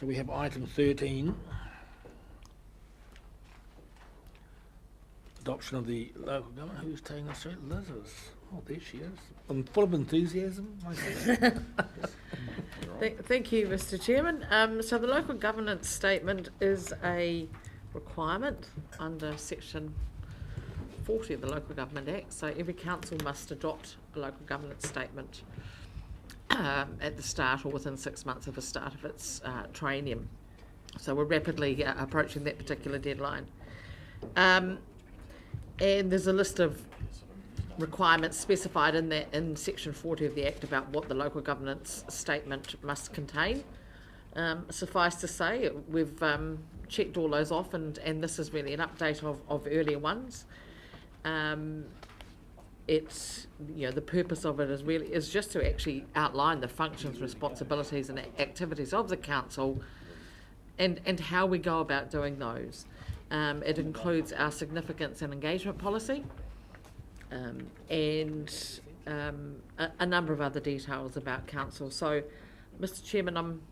So we have item 13. Adoption of the local government. Who's taking us through it? Liz is. Oh, there she is. I'm full of enthusiasm myself. Thank you, Mr. Chairman. So the local governance statement is a requirement under section 40 of the Local Government Act. So every council must adopt a local governance statement at the start or within 6 months of the start of its triennium. So we're rapidly approaching that particular deadline. And there's a list of requirements specified in section 40 of the Act about what the local governance statement must contain. Suffice to say, we've checked all those off, and this is really an update of earlier ones. It's, you know, the purpose of it is just to actually outline the functions, responsibilities and activities of the council and how we go about doing those. It includes our significance and engagement policy, and a number of other details about council. So, Mr. Chairman, I'm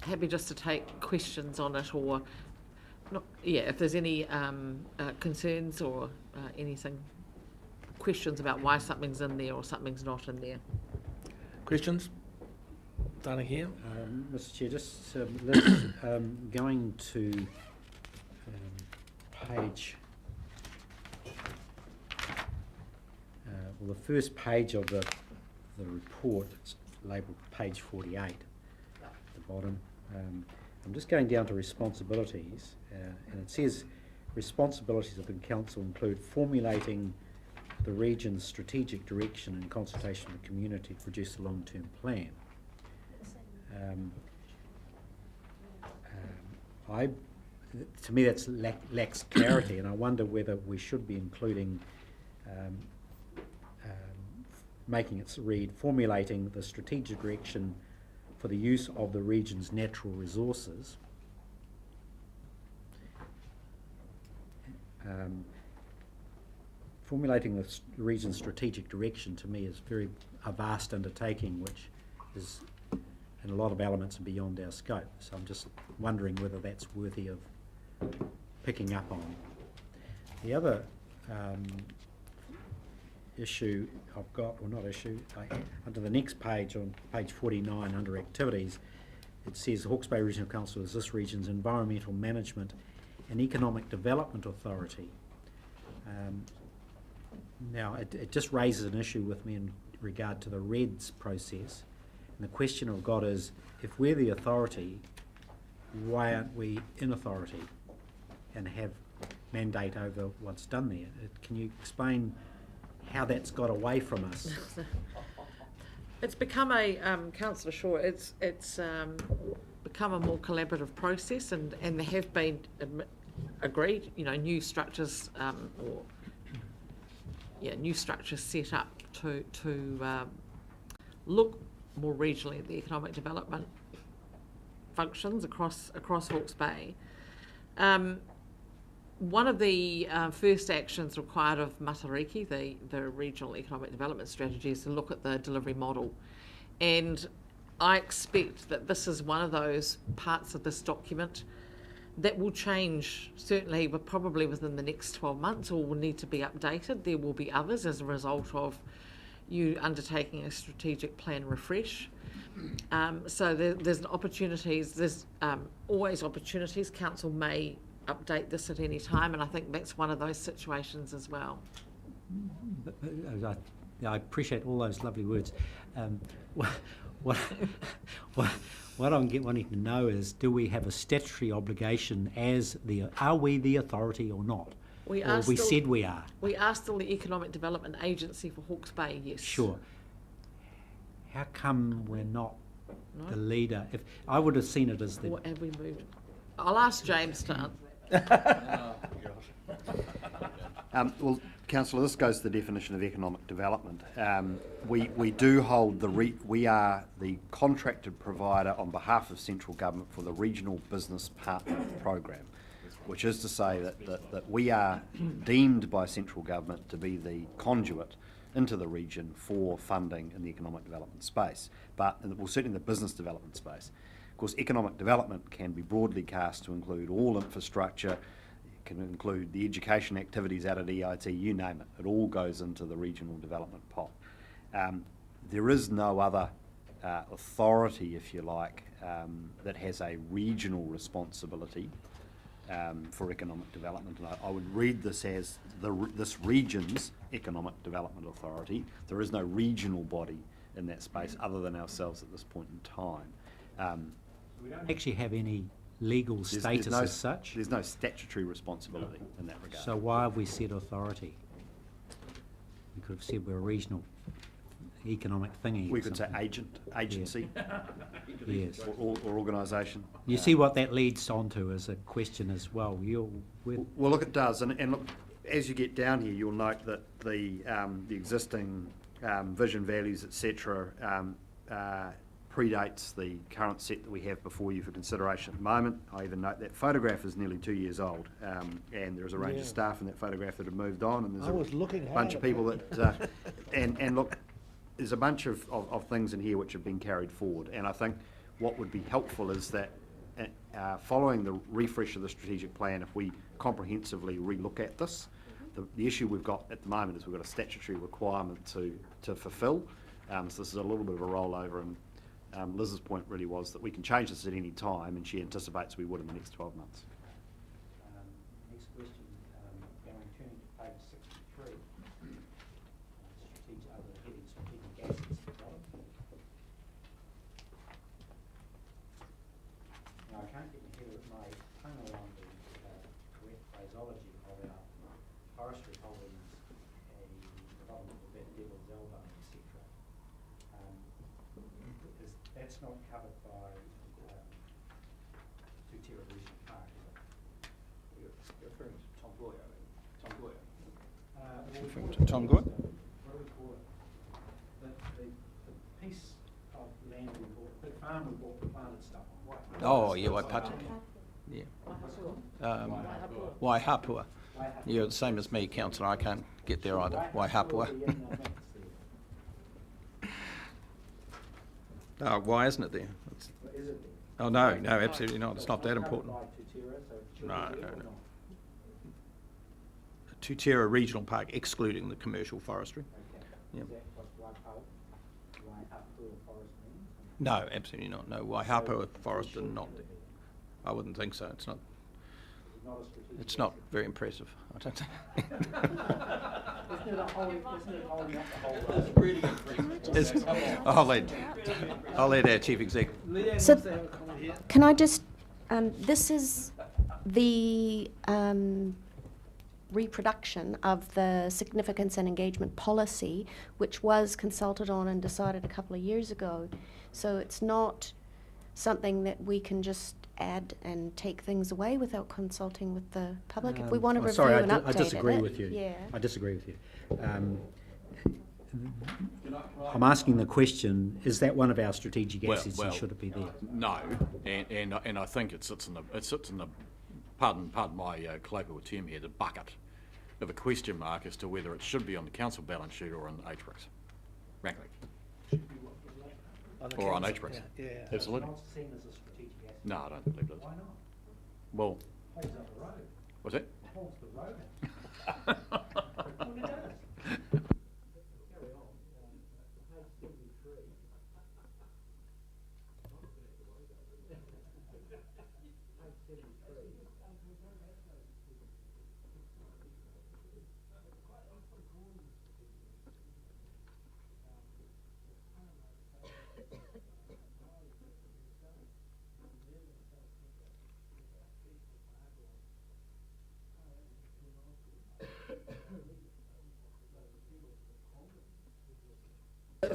happy just to take questions on it, or not, if there's any concerns or questions about why something's in there or something's not in there. Questions? Starting here. Mr. Chair, just Liz, going to page, the first page of the report, it's labelled page 48 at the bottom. I'm just going down to responsibilities, and it says responsibilities of the council include formulating the region's strategic direction in consultation with the community to produce a long-term plan. To me that's lacks clarity, and I wonder whether we should be including making it read formulating the strategic direction for the use of the region's natural resources, formulating the region's strategic direction to me is a vast undertaking, which is in a lot of elements beyond our scope. So I'm just wondering whether that's worthy of picking up on. The other issue I've got, or not issue, under the next page, on page 49 under activities, it says Hawke's Bay Regional Council is this region's environmental management and economic development authority. Now it just raises an issue with me in regard to the REDS process, and the question I've got is, if we're the authority, why aren't we in authority and have mandate over what's done there? Can you explain how that's got away from us? It's become a, Councillor Shaw, it's become a more collaborative process, and there have been agreed, new structures new structures set up to look more regionally at the economic development functions across Hawke's Bay. One of the first actions required of Matariki, the regional economic development strategy, is to look at the delivery model. And I expect that this is one of those parts of this document that will change, certainly, but probably within the next 12 months, or will need to be updated. There will be others as a result of you undertaking a strategic plan refresh. So there's opportunities, there's always opportunities. Council may update this at any time, and I think that's one of those situations as well. I appreciate all those lovely words. What I'm wanting to know is, do we have a statutory obligation are we the authority or not? We said we are. We are still the Economic Development Agency for Hawke's Bay, yes. Sure. How come we're not the leader? If I would have seen it as the... Or have we moved? I'll ask James to answer. Well, Councillor, this goes to the definition of economic development. We do hold we are the contracted provider on behalf of central government for the Regional Business Partner Program, which is to say that we are deemed by central government to be the conduit into the region for funding in the economic development space, but well, certainly in the business development space. Of course, economic development can be broadly cast to include all infrastructure. It can include the education activities out at EIT, you name it. It all goes into the regional development pot. There is no other authority, if you like, that has a regional responsibility for economic development. And I would read this as this region's economic development authority. There is no regional body in that space other than ourselves at this point in time. We don't actually have any legal status as such. There's no statutory responsibility in that regard. So why have we said authority? We could have said we're a regional economic thingy. We could say agency, yes, or organisation. You see what that leads on to as a question as well. Well, look, it does, and look, as you get down here, you'll note that the existing vision, values, etc., predates the current set that we have before you for consideration at the moment. I even note that photograph is nearly 2 years old, and there's a range of staff in that photograph that have moved on, and there's a bunch of people that, and look, there's a bunch of things in here which have been carried forward, and I think what would be helpful is that following the refresh of the strategic plan, if we comprehensively relook at this, the issue we've got at the moment is we've got a statutory requirement to fulfil, so this is a little bit of a rollover, and Liz's point really was that we can change this at any time, and she anticipates we would in the next 12 months. Next question, turning to page 63. Strategic assets. Now, I can't get my head of my tongue around the correct phraseology of our forestry holdings and development of that devil's elbow, etc. That's not covered by Tutera Regional Park, is it? You're referring to Tom Goyer. Referring to Tom Goyer? What do we call it? The piece of land we bought, the farm we bought, we planted stuff on. Oh, yeah, Waipata. Yeah. Waihapua. You're the same as me, councillor. I can't get there either. Waihapua. Oh, why isn't it there? Is it? Oh, no, absolutely not. It's not that important. No. Tutera Regional Park, excluding the commercial forestry. Yep. Is that what Waihapua forest means? No, absolutely not. No, Waihapua forest are not there. I wouldn't think so. It's not. It's not very impressive, I don't think. I'll let our chief executive. So, can I just, this is the reproduction of the significance and engagement policy, which was consulted on and decided a couple of years ago. So it's not something that we can just add and take things away without consulting with the public. If we want to review and update I disagree it, with you. yeah. I disagree with you. I'm asking the question: is that one of our strategic assets, and should it be there? No, and I think it sits in the pardon my colloquial term here, the bucket of a question mark as to whether it should be on the council balance sheet or on HBRIC, frankly. Or on HBRIC. Yeah. Absolutely. Not seen as a strategic asset. No, I don't believe it is. Why not? Well, Holds up the road. what's that? Holds the road. Well, it does. Carry on. Page 73. Page 73.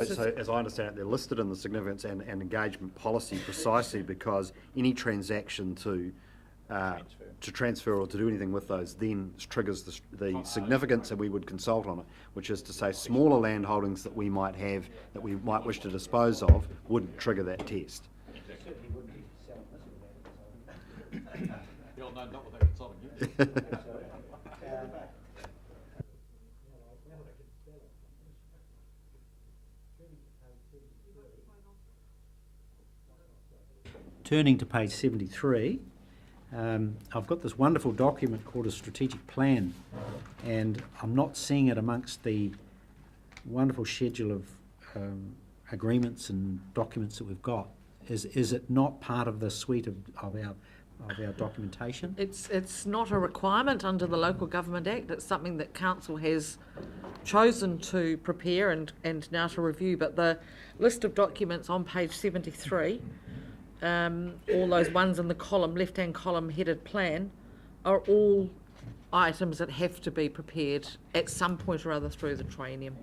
So, as I understand it, they're listed in the significance and engagement policy precisely because any transaction to transfer or to do anything with those then triggers the significance, and we would consult on it, which is to say smaller land holdings that we might have, that we might wish to dispose of, would trigger that test. Certainly wouldn't be selling this without No, not without consulting you. turning to page 73, I've got this wonderful document called a strategic plan, and I'm not seeing it amongst the wonderful schedule of agreements and documents that we've got. Is it not part of the suite of our documentation? It's not a requirement under the Local Government Act. It's something that council has chosen to prepare and now to review. But the list of documents on page 73, all those ones in the column, left-hand column headed plan, are all items that have to be prepared at some point or other through the triennium.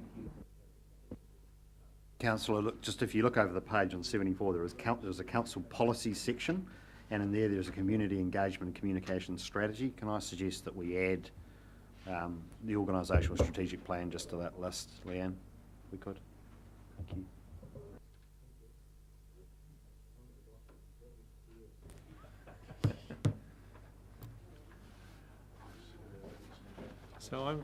Councillor, look, just if you look over the page on 74, there's a council policy section, and in there's a community engagement and communication strategy. Can I suggest that we add the organisational strategic plan just to that list, Leanne, if we could? Thank you. So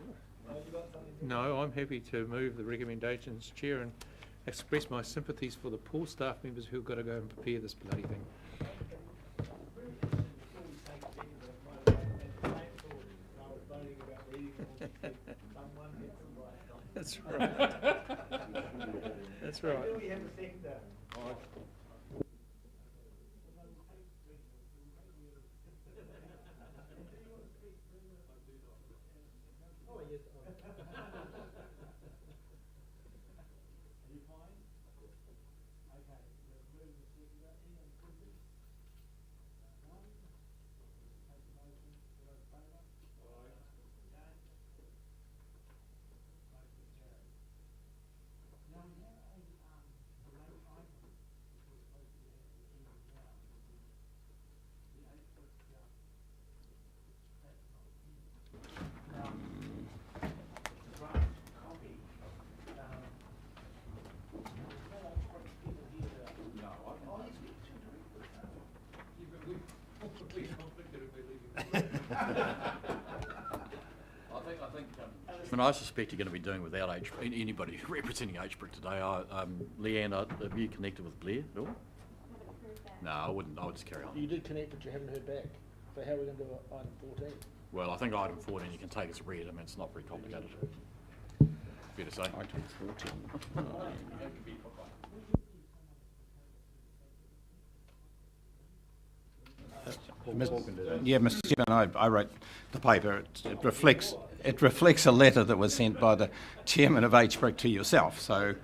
I'm happy to move the recommendations, Chair, and express my sympathies for the poor staff members who've got to go and prepare this bloody thing. That's right. That's right. I suspect you're going to be doing without anybody representing HBRIC today. Leanne, have you connected with Blair at all? No, I wouldn't. I would just carry on. You did connect, but you haven't heard back. So how are we going to do item 14? Well, I think item 14 you can take as read. I mean, it's not very complicated. Fair to say. Item 14. Yeah, Mr. Chairman, I wrote the paper. It reflects a letter that was sent by the chairman of HBRIC to yourself. So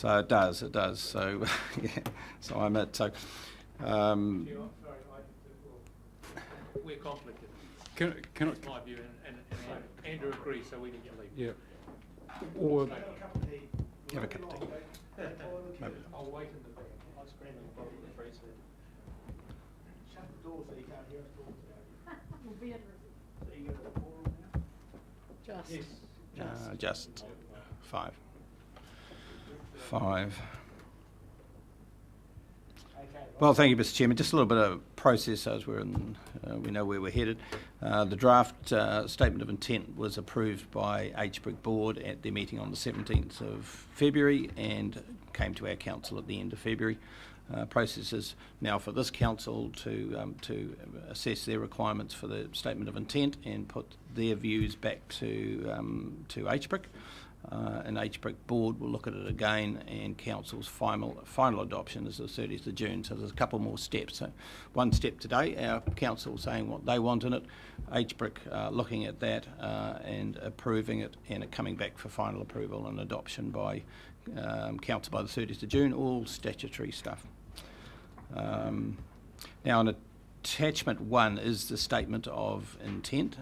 it does. So yeah. So I'm at. So we're conflicted. Can That's my view, and Andrew agrees, so we need to leave. yeah, or have a cup of tea. I'll wait in the back. I'll scream in the bottom of the freezer. Shut the door so you can't hear us talking. Just 5. 5. Well, thank you, Mr. Chairman. Just a little bit of process as we're in, we know where we're headed. The draft statement of intent was approved by HBRIC board at their meeting on the 17th of February and came to our council at the end of February. Process is now for this council to assess their requirements for the statement of intent and put their views back to HBRIC. And HBRIC board will look at it again, and council's final adoption is the 30th of June. So there's a couple more steps. So one step today, our council saying what they want in it, HBRIC looking at that and approving it, and it coming back for final approval and adoption by council by the 30th of June. All statutory stuff. Now, in attachment 1 is the statement of intent.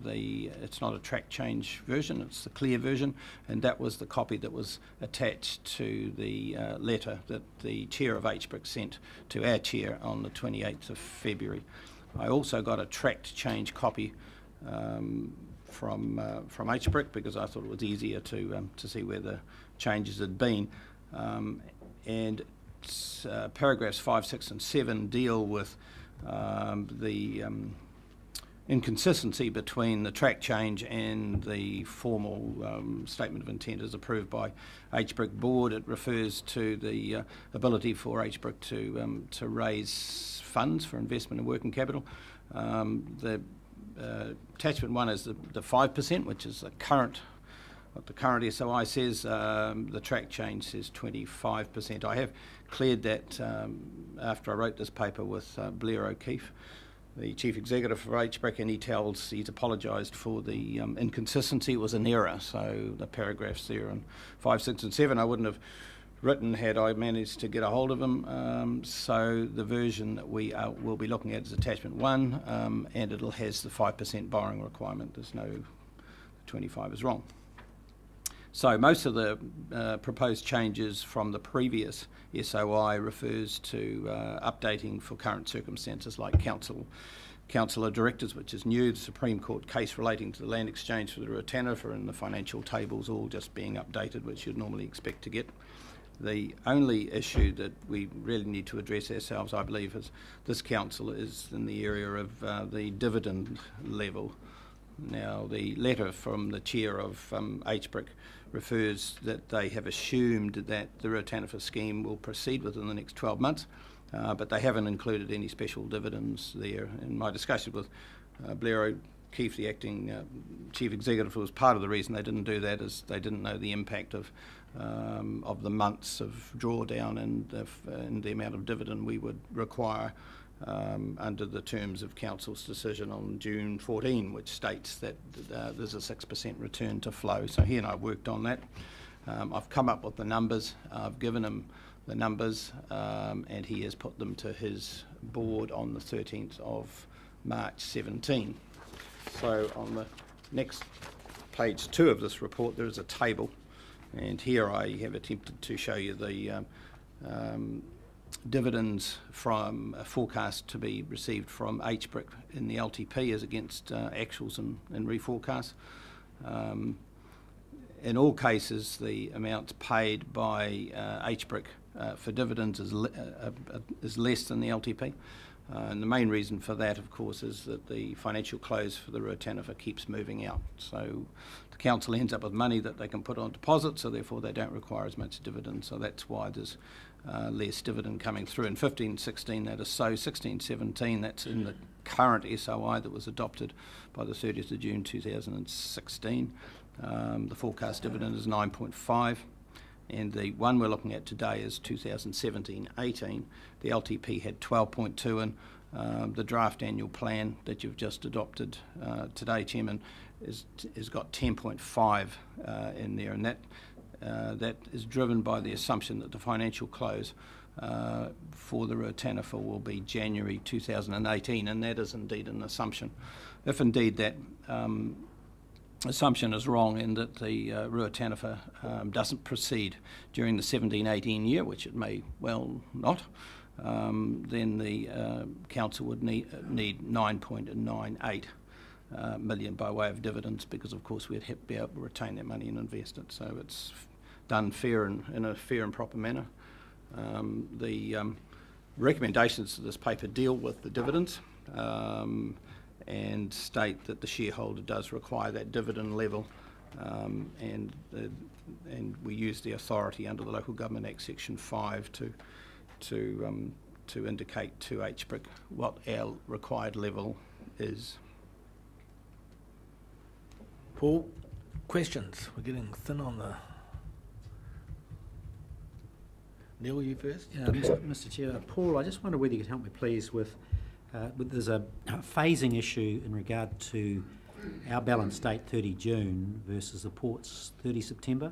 It's not a track change version, it's the clear version, and that was the copy that was attached to the letter that the chair of HBRIC sent to our chair on the 28th of February. I also got a tracked change copy from HBRIC because I thought it was easier to see where the changes had been, and paragraphs 5, 6 and 7 deal with the inconsistency between the track change and the formal statement of intent as approved by HBRIC board. It refers to the ability for HBRIC to raise funds for investment in working capital. The attachment 1 is the 5%, which is what the current SOI says. The track change says 25%. I have cleared that after I wrote this paper with Blair O'Keefe, the Chief Executive for HBRIC, and he's apologised for the inconsistency. It was an error, so the paragraphs there in 5, 6 and 7 I wouldn't have written had I managed to get a hold of them. So the version that we will be looking at is attachment 1, and it has the 5% borrowing requirement. There's no 25 is wrong. So most of the proposed changes from the previous SOI refers to updating for current circumstances like councillor directors, which is new, the Supreme Court case relating to the land exchange for the Ruataniwha, and the financial tables all just being updated, which you'd normally expect to get. The only issue that we really need to address ourselves, I believe, is this council is in the area of the dividend level. Now, the letter from the chair of HBRIC refers that they have assumed that the Ruataniwha scheme will proceed within the next 12 months, but they haven't included any special dividends there. In my discussion with Blair O'Keefe, the acting chief executive, was part of the reason they didn't do that is they didn't know the impact of the months of drawdown and the amount of dividend we would require under the terms of Council's decision on June 14, which states that there's a 6% return to flow. So he and I worked on that. I've come up with the numbers. I've given him the numbers, and he has put them to his board on the 13th of March 17. So on the next page 2 of this report, there is a table, and here I have attempted to show you the dividends from a forecast to be received from HBRIC in the LTP as against actuals and reforecasts. In all cases, the amounts paid by HBRIC for dividends is less than the LTP. And the main reason for that, of course, is that the financial close for the Ruataniwha keeps moving out. So the council ends up with money that they can put on deposit, so therefore they don't require as much dividend. So that's why there's less dividend coming through. In 15-16, that is so. 16-17, that's in the current SOI that was adopted by the 30th of June 2016. The forecast dividend is 9.5. And the one we're looking at today is 2017-18. The LTP had 12.2, and the draft annual plan that you've just adopted today, Chairman, is got 10.5 in there, and that is driven by the assumption that the financial close for the Ruataniwha will be January 2018, and that is indeed an assumption. If indeed that assumption is wrong in that the Ruataniwha doesn't proceed during the 17-18 year, which it may well not, then the council would need 9.98 million by way of dividends, because of course we'd be able to retain that money and invest it. So it's done fair and in a fair and proper manner. The recommendations to this paper deal with the dividends and state that the shareholder does require that dividend level, and we use the authority under the Local Government Act Section 5 to indicate to HBRIC what our required level is. Paul, questions? We're getting thin on the... Neil, you first? Yeah, Mr. Chair. Paul, I just wonder whether you could help me, please, with there's a phasing issue in regard to our balance date 30 June versus the port's 30 September.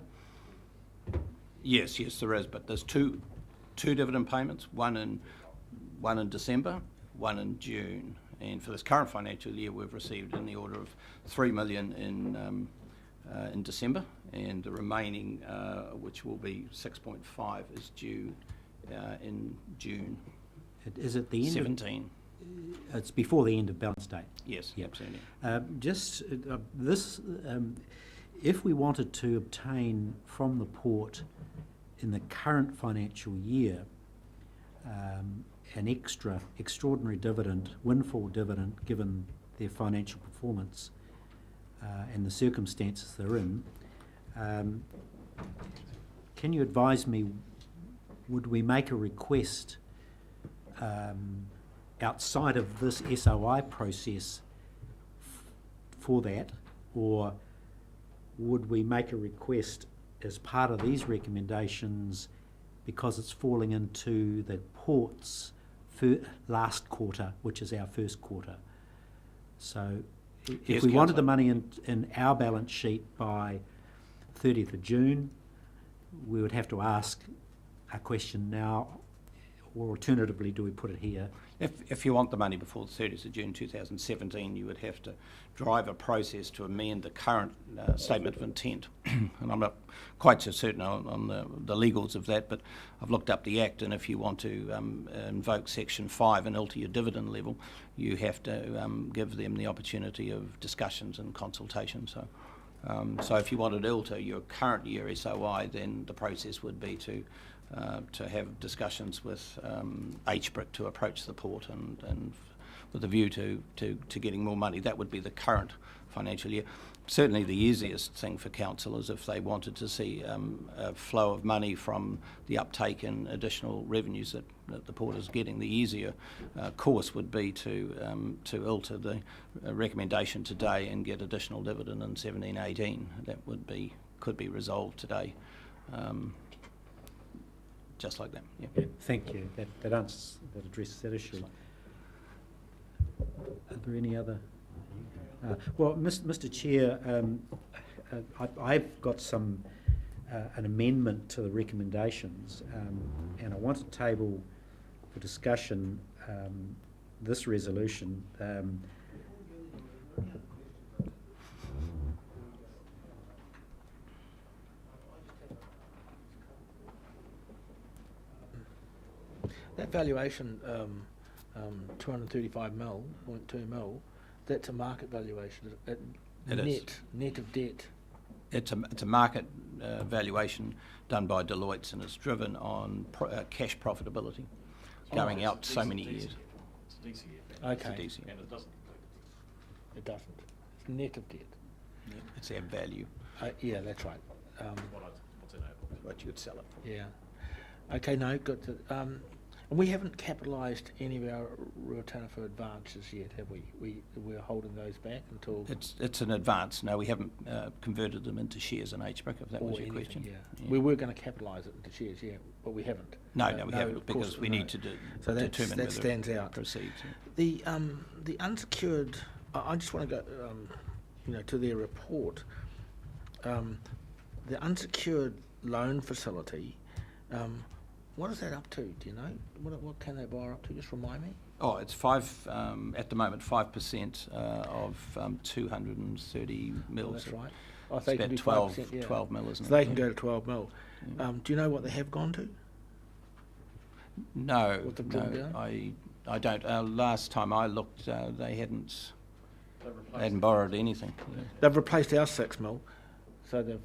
Yes, there is, but there's two dividend payments, one in December, one in June, and for this current financial year we've received in the order of 3 million in December, and the remaining, which will be 6.5, is due in June. Is it the end 17? It's before the end of balance date. Yes, yep. Absolutely. If we wanted to obtain from the port in the current financial year an extraordinary dividend, windfall dividend, given their financial performance and the circumstances they're in. Can you advise me, would we make a request outside of this SOI process for that, or would we make a request as part of these recommendations because it's falling into the port's last quarter, which is our first quarter? So if Yes, we wanted the Councillor. money in our balance sheet by 30th of June, we would have to ask a question now, or alternatively, do we put it here? If you want the money before the 30th of June 2017, you would have to drive a process to amend the current statement of intent. And I'm not quite so certain on the legals of that, but I've looked up the Act, and if you want to invoke Section 5 and alter your dividend level, you have to give them the opportunity of discussions and consultation. So if you wanted to alter your current year SOI, then the process would be to have discussions with HBRIC to approach the port and with a view to getting more money. That would be the current financial year. Certainly the easiest thing for council is if they wanted to see a flow of money from the uptake in additional revenues that the port is getting. The easier course would be to alter the recommendation today and get additional dividend in 17-18. That could be resolved today. Just like that. Yeah. Yeah, thank you. That addresses that issue. Are there any other? Well, Mr. Chair, I've got an amendment to the recommendations, and I want to table for discussion this resolution. That valuation, 235 mil, 0.2 mil, that's a market valuation, net of debt. It's a market valuation done by Deloitte, and it's driven on cash profitability going out so many years. It's a DCF. Okay. It's a DCF. And it doesn't. It doesn't. It's net of debt. Yeah, it's our value, Yeah, that's right. What's in it? what you would sell it for. Yeah. Okay, no, good. And we haven't capitalised any of our Ruataniwha advances yet, have we? We're holding those back until... It's an advance. No, we haven't converted them into shares in HBRIC, if that was your anything, question. Yeah. We were going to capitalise it into shares, yeah, but we haven't. No, we haven't, of course, because we no. need to So determine that whether stands it out. proceeds. The unsecured, I just want to go, to their report. The unsecured loan facility, what is that up to? Do you know? What can they borrow up to? Just remind me. Oh, it's at the moment 5% of 230 mil. That's right. I It's think about 12 mil, isn't it? So they can go to 12 mil. Do you know what they have gone to? No, What they've drawn down? I don't. Last time I looked, they hadn't borrowed anything. They've replaced our 6 mil. So they've...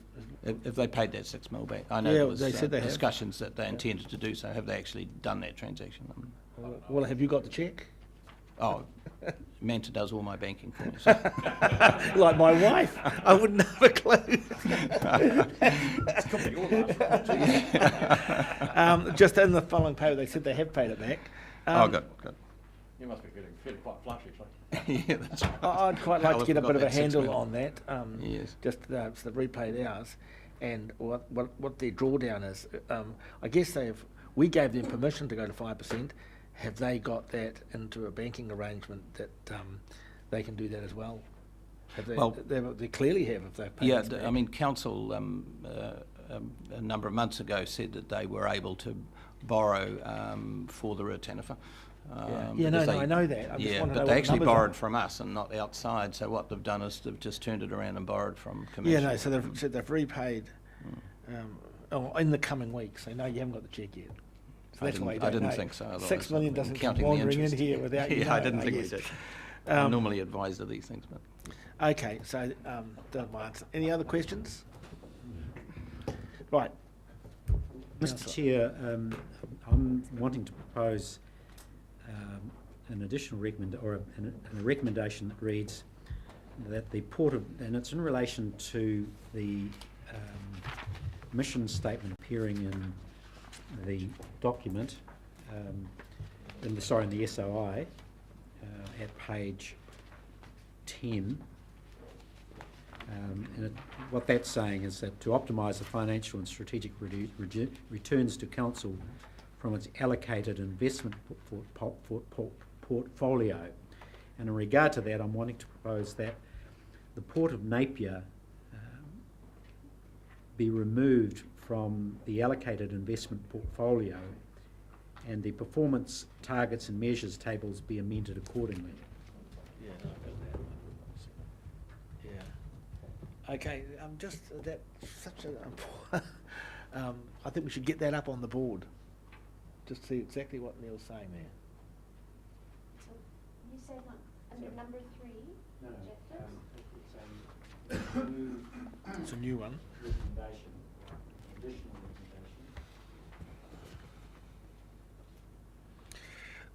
If they paid that 6 mil back, I know Yeah, there was they said they have. discussions that they intended to do so. Have they actually done that transaction? Well, have you got the cheque? Oh, Manta does all my banking for me. So. Like my wife. I wouldn't have a clue. Just in the following paper, they said they have paid it back. Oh, good. You must be feeling quite flush, actually. Yeah, that's right. I'd quite like to get a bit of a handle on that. Yes. Just so they've repaid ours, and what their drawdown is. I guess we gave them permission to go to 5%. Have they got that into a banking arrangement that they can do that as well? They clearly have if they've paid. Yeah, us back. I mean, council a number of months ago said that they were able to borrow for the Ruataniwha. I know that. I just Yeah, want to know but what they the actually numbers are. borrowed from us and not outside. So what they've done is they've just turned it around and borrowed from commercial. Yeah, no. So they've said they've repaid in the coming weeks. So no, you haven't got the cheque yet. So that's why you I don't didn't know. think so. Otherwise 6 million I'd been doesn't come counting the wandering in interest. here without you. Yeah, I knowing, didn't think we guess. did. I'm normally advised of these things, but Okay, so don't mind. Any other questions? Right. Mr. Chair, I'm wanting to propose an additional a recommendation that reads that the Port of, and it's in relation to the mission statement appearing in the document, in the SOI, at page 10. What that's saying is that to optimise the financial and strategic returns to council from its allocated investment portfolio. And in regard to that, I'm wanting to propose that the Port of Napier be removed from the allocated investment portfolio and the performance targets and measures tables be amended accordingly. Yeah, no, I've got that one. Yeah. Okay, just that's such a. I think we should get that up on the board. Just to see exactly what Neil's saying there. So you said under number 3, No, objectives? It's a new one. Recommendation, additional recommendation.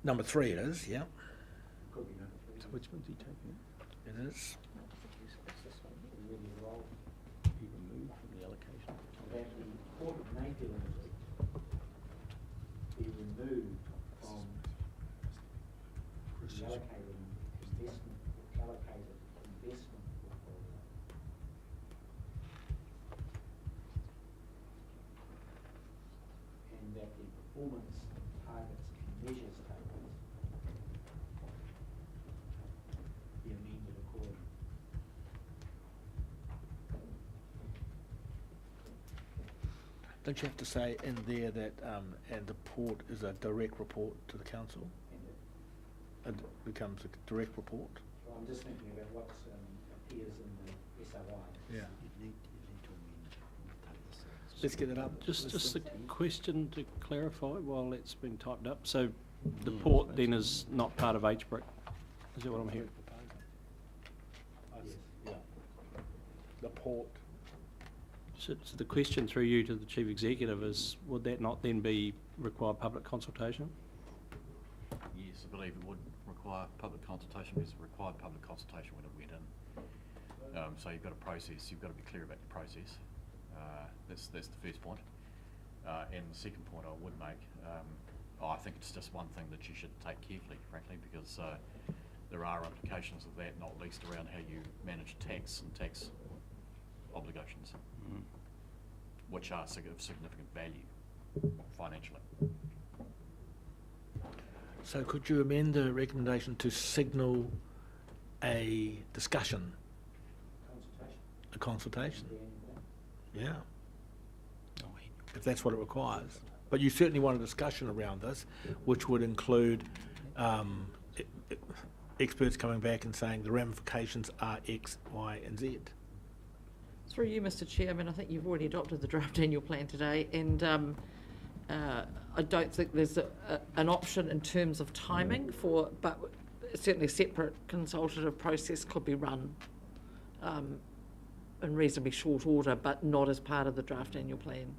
Number 3 it is, yeah. Could be number 3. So which one's he taking? It is. He removed from the allocation. That the Port of Napier Limited be removed from the allocated investment portfolio. And that the performance targets and measures tables be amended accordingly. Don't you have to say in there that and the port is a direct report to the council? And It becomes a direct report? well, I'm just thinking about what appears in the SOI. Yeah. You need to amend. Let's get it up. Just a question to clarify while it's being typed up. So the port then is not part of HBRIC? Is that what I'm hearing? Yes. Yeah. The port. So the question through you to the Chief Executive is, would that not then be require public consultation? Yes, I believe it would require public consultation, because it required public consultation when it went in. So you've got a process, you've got to be clear about the process. That's the first point. And the second point I would make, I think it's just one thing that you should take carefully, frankly, because there are implications of that, not least around how you manage tax and tax obligations, which are of significant value financially. So could you amend the recommendation to signal a discussion, Consultation. a consultation? Yeah. Yeah. If that's what it requires. But you certainly want a discussion around this, which would include experts coming back and saying the ramifications are X, Y, and Z. Through you, Mr Chair, I mean, I think you've already adopted the draft annual plan today, and I don't think there's an option in terms of timing but certainly a separate consultative process could be run in reasonably short order, but not as part of the draft annual plan.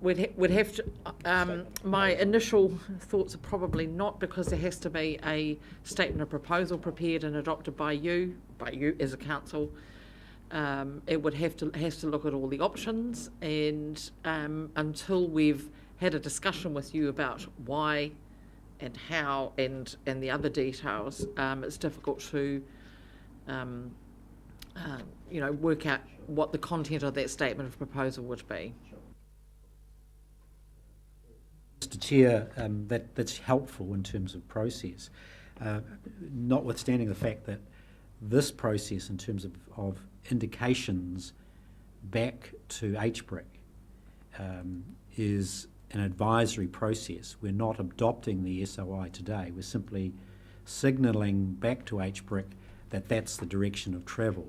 We'd have to, my initial thoughts are probably not, because there has to be a statement of proposal prepared and adopted by you as a council. It would has to look at all the options, and until we've had a discussion with you about why and how and the other details, it's difficult to work out what the content of that statement of proposal would be. Mr Chair, that's helpful in terms of process, notwithstanding the fact that this process in terms of indications back to HBRIC is an advisory process. We're not adopting the SOI today, we're simply signalling back to HBRIC that that's the direction of travel.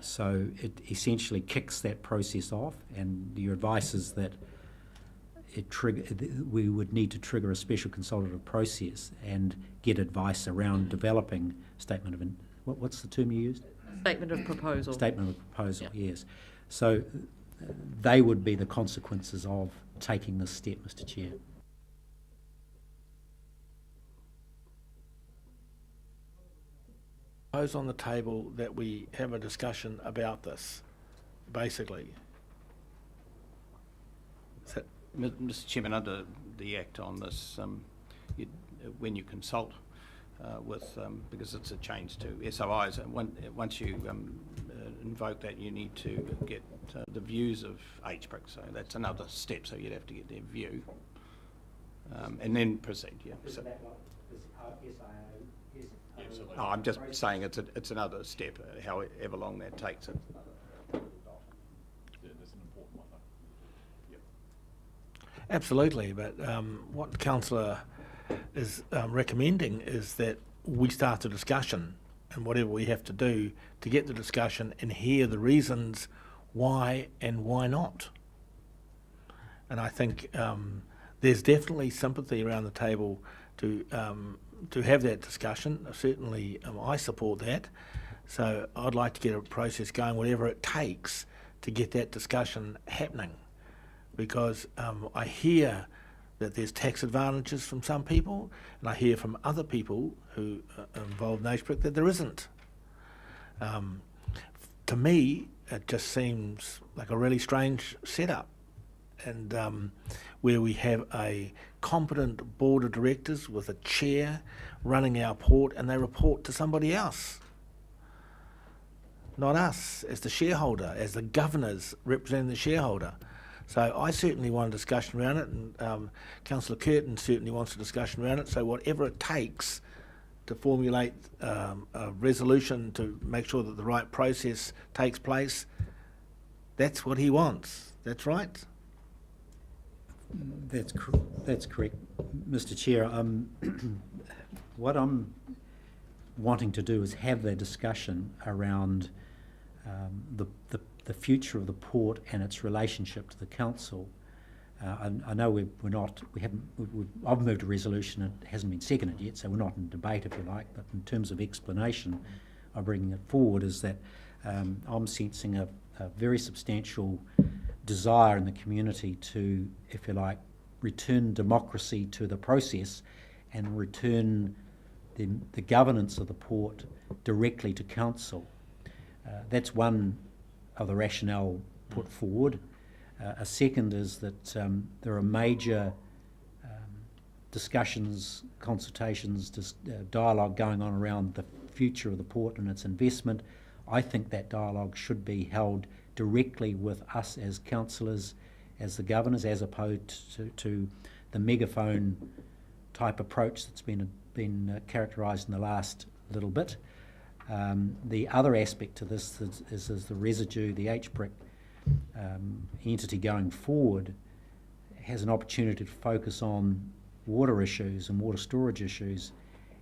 So it essentially kicks that process off, and your advice is that we would need to trigger a special consultative process and get advice around developing statement of what's the term you used? Statement of proposal. Statement of proposal, yes. So they would be the consequences of taking this step, Mr. Chair. Propose on the table that we have a discussion about this, basically. Is that, Mr. Chairman, under the Act on this, when you consult with, because it's a change to SOIs, and once you invoke that, you need to get the views of HBRIC, so that's another step, so you'd have to get their view, and then proceed, yeah. So, I'm just saying it's another step, however long that takes it. Yeah, that's an important one, though. Yep. absolutely, but what Councillor is recommending is that we start a discussion, and whatever we have to do to get the discussion and hear the reasons why and why not. And I think there's definitely sympathy around the table to have that discussion. Certainly, I support that. So I'd like to get a process going, whatever it takes, to get that discussion happening, because I hear that there's tax advantages from some people, and I hear from other people who are involved in HBRIC that there isn't. To me, it just seems like a really strange setup, and where we have a competent board of directors with a chair running our port, and they report to somebody else, not us as the shareholder, as the governors representing the shareholder. So I certainly want a discussion around it, and Councillor Curtin certainly wants a discussion around it. So whatever it takes to formulate a resolution to make sure that the right process takes place, that's what he wants. That's right. That's correct, Mr. Chair. What I'm wanting to do is have the discussion around the future of the port and its relationship to the council. I know I've moved a resolution. It hasn't been seconded yet, so we're not in debate, if you like. But in terms of explanation of bringing it forward, is that I'm sensing a very substantial desire in the community to, if you like, return democracy to the process and return the governance of the port directly to council. That's one of the rationale put forward. A second is that there are major discussions, consultations, dialogue going on around the future of the port and its investment. I think that dialogue should be held directly with us as councillors, as the governors, as opposed to the megaphone type approach that's been characterised in the last little bit. The other aspect to this is the residue, the HBRIC entity going forward has an opportunity to focus on water issues and water storage issues,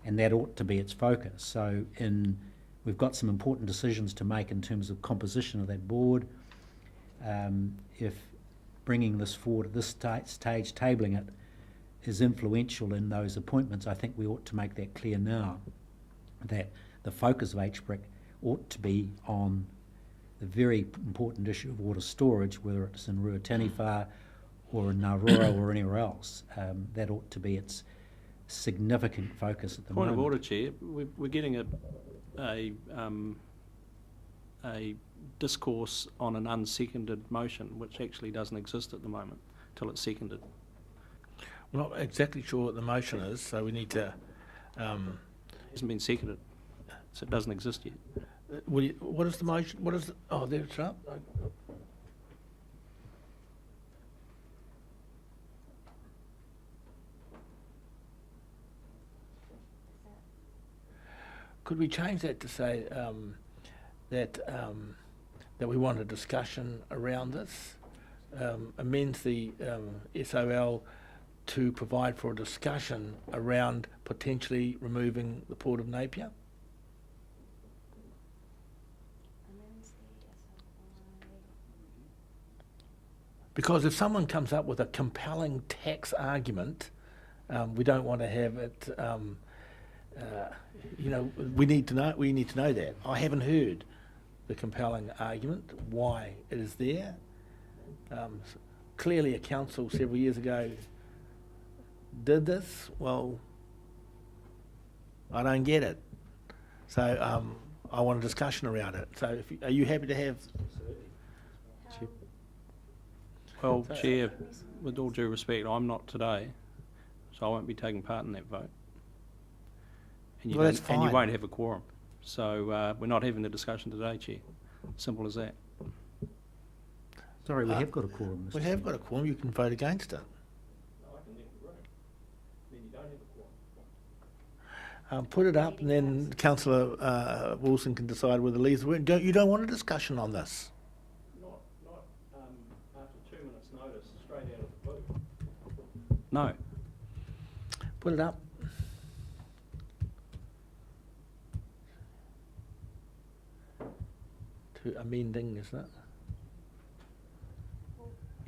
and that ought to be its focus. So we've got some important decisions to make in terms of composition of that board. If bringing this forward at this stage, tabling it, is influential in those appointments, I think we ought to make that clear now, that the focus of HBRIC ought to be on the very important issue of water storage, whether it's in Ruataniwha or in Naroa or anywhere else. That ought to be its significant focus at the moment. Point of order, Chair. We're getting a discourse on an unseconded motion, which actually doesn't exist at the moment till it's seconded. We're not exactly sure what the motion is, so we need to... It hasn't been seconded, so it doesn't exist yet. what is the motion? What is the... Oh, there it's up. Could we change that to say that we want a discussion around this? Amends the SOL to provide for a discussion around potentially removing the Port of Napier? Because if someone comes up with a compelling tax argument, we don't want to have it. We need to know that. I haven't heard the compelling argument, why it is there. Clearly a council several years ago did this. Well, I don't get it. So I want a discussion around it. So are you happy to have... Well, Chair, with all due respect, I'm not today, so I won't be taking part in that vote. And you, Well, that's and you fine. won't have a quorum. So we're not having the discussion today, Chair. Simple as that. Sorry, we have got a quorum, Mr. We have got a quorum, you can vote against it. Put it up and then Councillor Wilson can decide whether to leave the room. You don't want a discussion on this? Not after 2 minutes' notice, straight out of the blue. No. Put it up. To amending, isn't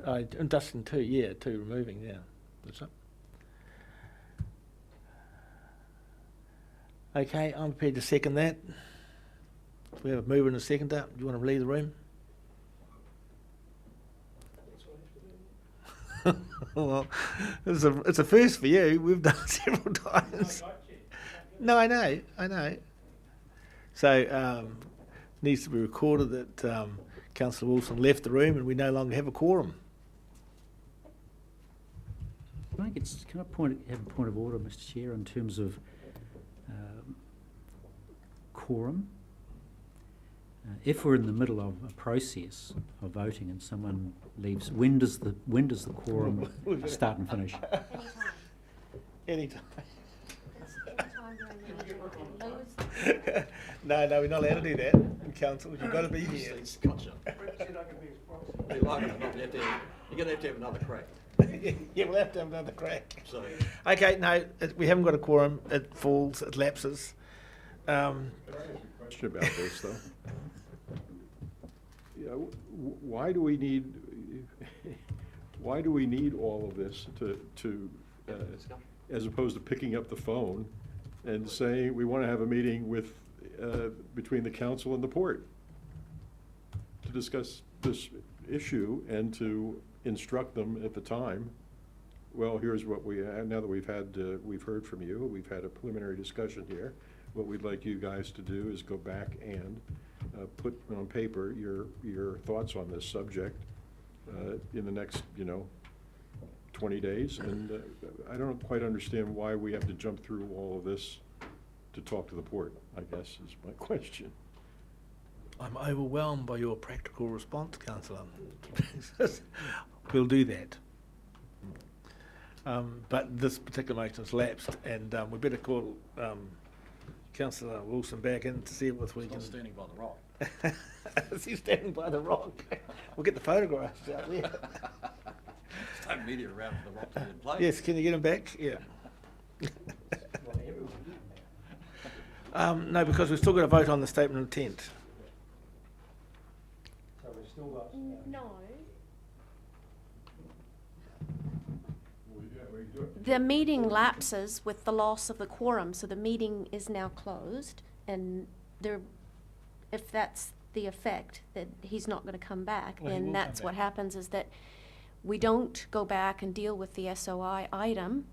it? Dusting two, yeah, two removing, yeah. That's it. Okay, I'm prepared to second that. If we have a mover and a seconder, do you want to leave the room? Well, it's a first for you. We've done it several times. No, I know. So, needs to be recorded that Councillor Wilson left the room and we no longer have a quorum. Can I have a point of order, Mr. Chair, in terms of quorum? If we're in the middle of a process of voting and someone leaves, when does the quorum start and finish? Anytime. No, we're not allowed to do that in council. You've got to be here. Gotcha. You're going to have to have another crack. Yeah, we'll have to have another crack. So, Okay, no, we haven't got a quorum. It falls, it lapses. Question about this, though. Yeah, why do we need all of this to as opposed to picking up the phone and saying we want to have a meeting with between the council and the port to discuss this issue and to instruct them at the time? Well, here's what we now that we've heard from you, we've had a preliminary discussion here. What we'd like you guys to do is go back and put on paper your thoughts on this subject in the next 20 days. And I don't quite understand why we have to jump through all of this to talk to the port, I guess is my question. I'm overwhelmed by your practical response, Councillor. We'll do that. But this particular motion's lapsed, and we better call Councillor Wilson back in to see if we can... standing by the rock. Is he standing by the rock? We'll get the photographs out there. Take media around for the rock to be in place. Yes, can you get him back? Yeah. No, because we've still got to vote on the statement of intent. So we've still got... No. The meeting lapses with the loss of the quorum, so the meeting is now closed, and if that's the effect, that he's not going to come back, Well, he then will that's come what back. happens, is that we don't go back and deal with the SOI item.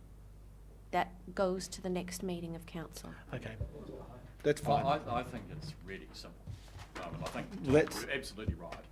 That goes to the next meeting of council. Okay, that's fine. I think it's really simple. I think Let's- you're absolutely right.